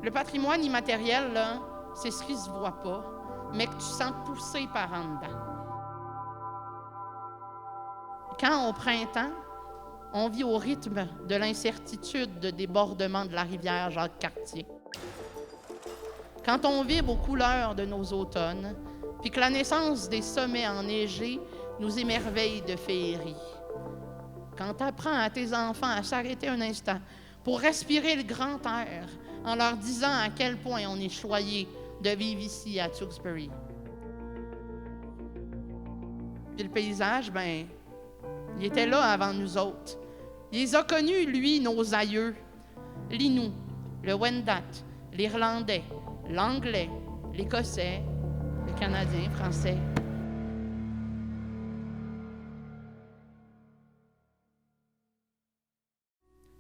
Le patrimoine immatériel, là, c'est ce qui ne se voit pas, mais que tu sens pousser par en dedans. Quand au printemps, on vit au rythme de l'incertitude de débordement de la rivière Jacques-Cartier. Quand on vibre aux couleurs de nos automnes, puis que la naissance des sommets enneigés nous émerveille de féerie. Quand tu apprends à tes enfants à s'arrêter un instant pour respirer le grand air en leur disant à quel point on est choyé de vivre ici à Tewksbury. Puis le paysage, ben, il était là avant nous autres. Il les a connus, lui, nos aïeux. L'Innu, le Wendat, l'Irlandais, l'Anglais, l'Écossais, le Canadien, Français.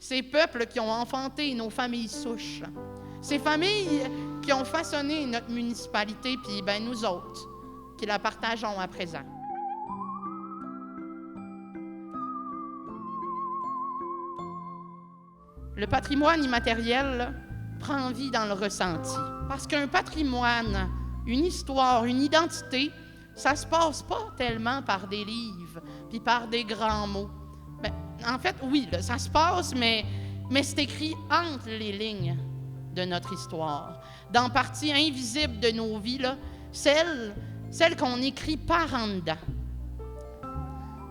Ces peuples qui ont enfanté nos familles souches. Ces familles qui ont façonné notre municipalité, puis ben nous autres, qui la partageons à présent. Le patrimoine immatériel prend vie dans le ressenti. Parce qu'un patrimoine, une histoire, une identité, ça se passe pas tellement par des livres puis par des grands mots. Ben, en fait, oui, là, ça se passe, mais c'est écrit entre les lignes de notre histoire. Dans partie invisible de nos vies, là, celle qu'on écrit par en dedans.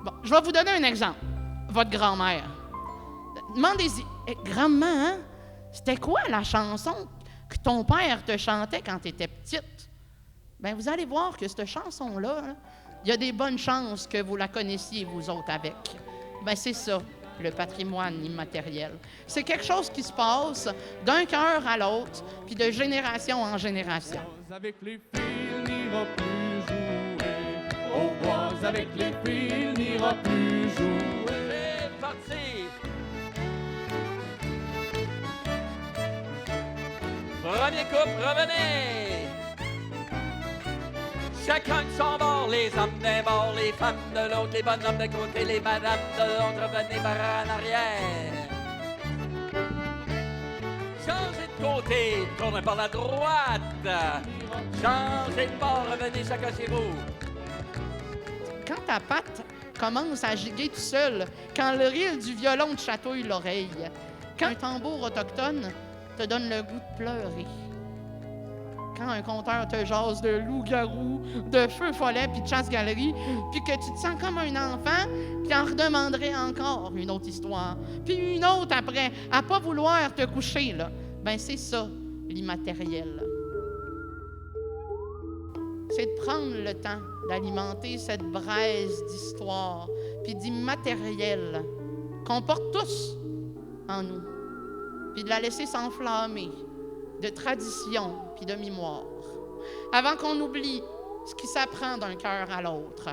Bon, je vais vous donner un exemple. Votre grand-mère. Demandez-y, grand-maman, hein, c'était quoi la chanson que ton père te chantait quand tu étais petite? Bien, vous allez voir que cette chanson-là, il y a des bonnes chances que vous la connaissiez, vous autres, avec. Bien, c'est ça, le patrimoine immatériel. C'est quelque chose qui se passe d'un cœur à l'autre, puis de génération en génération. Avec les fils, n'ira plus jouer. Au bois avec les fils, n'ira plus jouer. C'est parti! Premier couple, revenez! Chacun de son bord, les hommes d'un bord, les femmes de l'autre, les bonhommes de côté, les madames de l'autre, revenez par en arrière. Changez de côté, tournez par la droite. Changez de bord, revenez chacun chez vous. Quand ta patte commence à giguer tout seul, quand le rire du violon te chatouille l'oreille, quand un tambour autochtone te donne le goût de pleurer, quand un conteur te jase de loup-garou, de feu follet puis de chasse-galerie, puis que tu te sens comme un enfant qui en redemanderait encore une autre histoire, puis une autre après, à pas vouloir te coucher, là. Ben c'est ça, l'immatériel. C'est de prendre le temps d'alimenter cette braise d'histoire puis d'immatériel qu'on porte tous en nous, puis de la laisser s'enflammer de tradition puis de mémoire, avant qu'on oublie ce qui s'apprend d'un cœur à l'autre.